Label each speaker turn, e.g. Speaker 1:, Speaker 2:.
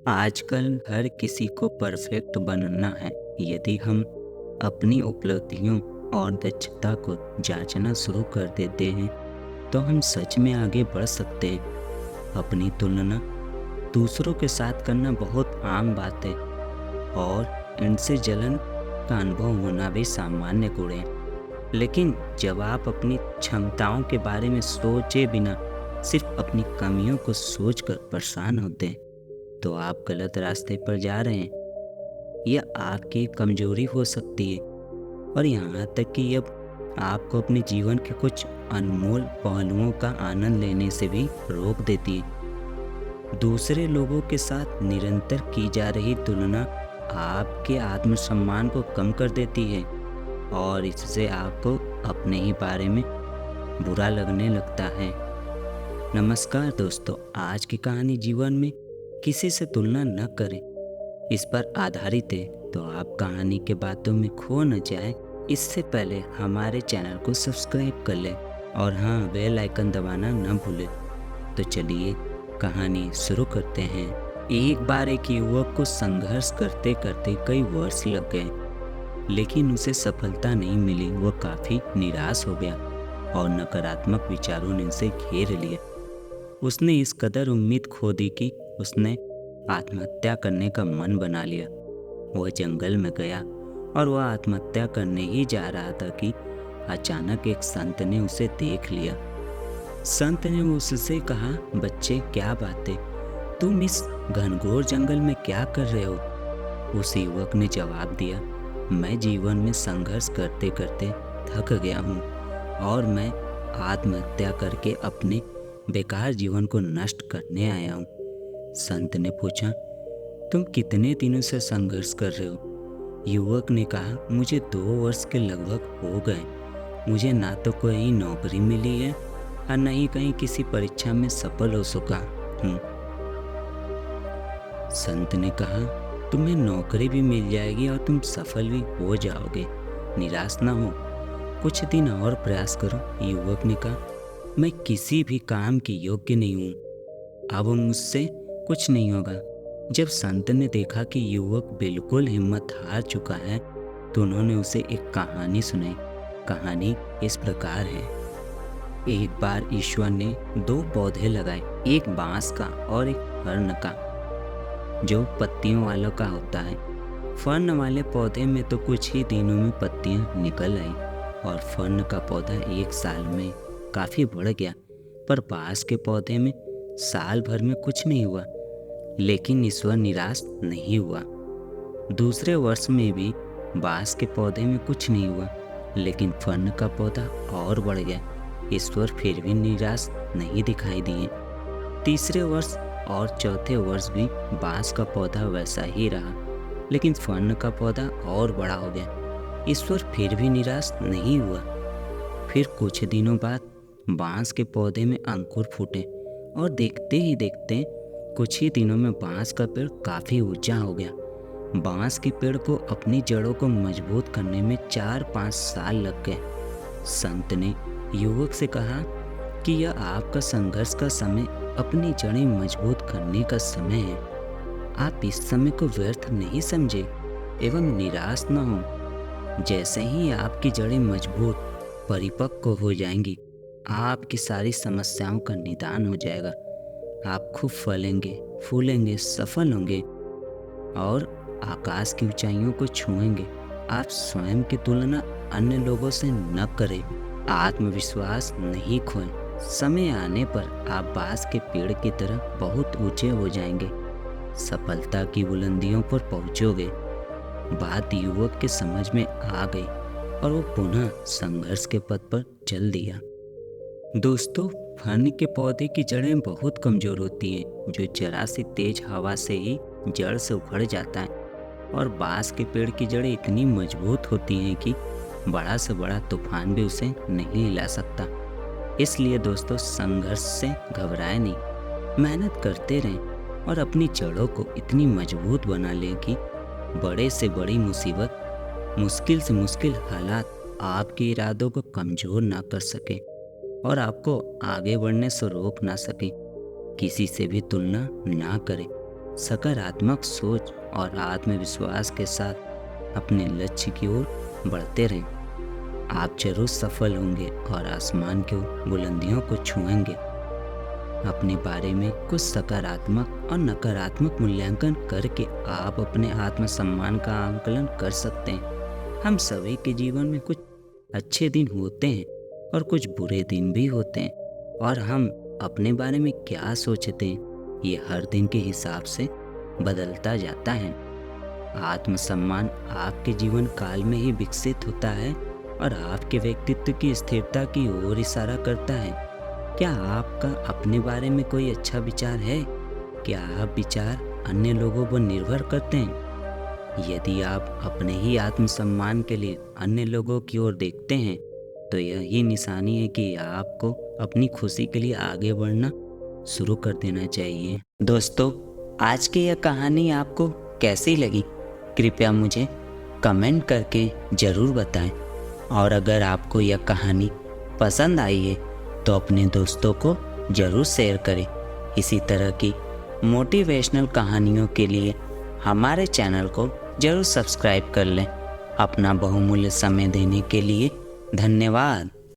Speaker 1: आजकल हर किसी को परफेक्ट बनना है। यदि हम अपनी उपलब्धियों और दक्षता को जांचना शुरू कर देते हैं तो हम सच में आगे बढ़ सकते हैं। अपनी तुलना दूसरों के साथ करना बहुत आम बात है और इनसे जलन का अनुभव होना भी सामान्य गुण है। लेकिन जब आप अपनी क्षमताओं के बारे में सोचे बिना सिर्फ अपनी कमियों को सोचकर परेशान होते हैं तो आप गलत रास्ते पर जा रहे हैं। यह आपकी कमजोरी हो सकती है और यहाँ तक कि यह आपको अपने जीवन के कुछ अनमोल पहलुओं का आनंद लेने से भी रोक देती है। दूसरे लोगों के साथ निरंतर की जा रही तुलना आपके आत्मसम्मान को कम कर देती है और इससे आपको अपने ही बारे में बुरा लगने लगता है। नमस्कार दोस्तों, आज की कहानी जीवन में किसी से तुलना न करें इस पर आधारित है। तो आप कहानी के बातों में खो न जाए इससे पहले हमारे चैनल को सब्सक्राइब कर लें और हाँ, बेल आइकन दबाना न भूलें। तो चलिए कहानी शुरू करते हैं। एक बार एक युवक को संघर्ष करते करते कई वर्ष लग गए लेकिन उसे सफलता नहीं मिली। वह काफ़ी निराश हो गया और नकारात्मक विचारों ने उसे घेर लिया। उसने इस कदर उम्मीद खो दी कि उसने आत्महत्या करने का मन बना लिया। वह जंगल में गया और वह आत्महत्या करने ही जा रहा था कि अचानक एक संत ने उसे देख लिया। संत ने उससे कहा, बच्चे क्या बात है, तुम इस घनघोर जंगल में क्या कर रहे हो? उस युवक ने जवाब दिया, मैं जीवन में संघर्ष करते करते थक गया हूँ और मैं आत्महत्या करके अपने बेकार जीवन को नष्ट करने आया हूँ। संत ने पूछा, तुम कितने दिनों से संघर्ष कर रहे हो? युवक ने कहा, मुझे 2 वर्ष के लगभग हो गए। मुझे ना तो कोई नौकरी मिली है और न ही कहीं किसी परीक्षा में सफल हो सका हूँ। संत ने कहा, तुम्हें नौकरी भी मिल जाएगी और तुम सफल भी हो जाओगे, निराश ना हो, कुछ दिन और प्रयास करो। युवक ने कहा, मैं किसी भी काम के योग्य नहीं हूँ, अब मुझसे कुछ नहीं होगा। जब संत ने देखा कि युवक बिल्कुल हिम्मत हार चुका है तो उन्होंने उसे एक कहानी सुनाई। कहानी इस प्रकार है। एक बार ईश्वर ने 2 पौधे लगाए, एक बांस का और एक फर्न का, जो पत्तियों वालों का होता है। फर्न वाले पौधे में तो कुछ ही दिनों में पत्तियां निकल आई और फर्न का पौधा 1 साल में काफ़ी बढ़ गया, पर बांस के पौधे में साल भर में कुछ नहीं हुआ। लेकिन ईश्वर निराश नहीं हुआ। दूसरे वर्ष में भी बांस के पौधे में कुछ नहीं हुआ, लेकिन फर्न का पौधा और बढ़ गया। ईश्वर फिर भी निराश नहीं दिखाई दिए। तीसरे वर्ष और चौथे वर्ष भी बांस का पौधा वैसा ही रहा, लेकिन फर्न का पौधा और बड़ा हो गया। ईश्वर फिर भी निराश नहीं हुआ। फिर कुछ दिनों बाद बांस के पौधे में अंकुर फूटे और देखते ही देखते कुछ ही दिनों में बांस का पेड़ काफ़ी ऊंचा हो गया। बांस के पेड़ को अपनी जड़ों को मजबूत करने में 4-5 साल लग गए। संत ने युवक से कहा कि यह आपका संघर्ष का समय, अपनी जड़ें मजबूत करने का समय है। आप इस समय को व्यर्थ नहीं समझे एवं निराश न हो। जैसे ही आपकी जड़ें मजबूत परिपक्व हो जाएंगी, आपकी सारी समस्याओं का निदान हो जाएगा। आप खूब फलेंगे, फूलेंगे, सफल होंगे और आकाश की ऊंचाइयों को छुएंगे। आप स्वयं की तुलना अन्य लोगों से न करें, आत्मविश्वास नहीं खोएं। समय आने पर आप बांस के पेड़ की तरह बहुत ऊंचे हो जाएंगे, सफलता की बुलंदियों पर पहुंचोगे। बात युवक के समझ में आ गई और वो पुनः संघर्ष के पथ पर चल दिया। दोस्तों, फर्न के पौधे की जड़ें बहुत कमज़ोर होती हैं, जो जरा सी तेज हवा से ही जड़ से उखड़ जाता है, और बांस के पेड़ की जड़ें इतनी मजबूत होती हैं कि बड़ा से बड़ा तूफान भी उसे नहीं हिला सकता। इसलिए दोस्तों, संघर्ष से घबराएं नहीं, मेहनत करते रहें और अपनी जड़ों को इतनी मजबूत बना लें कि बड़े से बड़ी मुसीबत, मुश्किल से मुश्किल हालात आपके इरादों को कमज़ोर ना कर सके और आपको आगे बढ़ने से रोक ना सके। किसी से भी तुलना ना करें, सकारात्मक सोच और आत्मविश्वास के साथ अपने लक्ष्य की ओर बढ़ते रहें। आप जरूर सफल होंगे और आसमान की बुलंदियों को छुएंगे। अपने बारे में कुछ सकारात्मक और नकारात्मक मूल्यांकन करके आप अपने आत्मसम्मान का आंकलन कर सकते हैं। हम सभी के जीवन में कुछ अच्छे दिन होते हैं और कुछ बुरे दिन भी होते हैं, और हम अपने बारे में क्या सोचते हैं ये हर दिन के हिसाब से बदलता जाता है। आत्मसम्मान आपके जीवन काल में ही विकसित होता है और आपके व्यक्तित्व की स्थिरता की ओर इशारा करता है। क्या आपका अपने बारे में कोई अच्छा विचार है? क्या आप विचार अन्य लोगों पर निर्भर करते हैं? यदि आप अपने ही आत्मसम्मान के लिए अन्य लोगों की ओर देखते हैं तो यही निशानी है कि आपको अपनी खुशी के लिए आगे बढ़ना शुरू कर देना चाहिए। दोस्तों, आज की यह कहानी आपको कैसी लगी? कृपया मुझे कमेंट करके ज़रूर बताएं, और अगर आपको यह कहानी पसंद आई है तो अपने दोस्तों को ज़रूर शेयर करें। इसी तरह की मोटिवेशनल कहानियों के लिए हमारे चैनल को ज़रूर सब्सक्राइब कर लें। अपना बहुमूल्य समय देने के लिए धन्यवाद।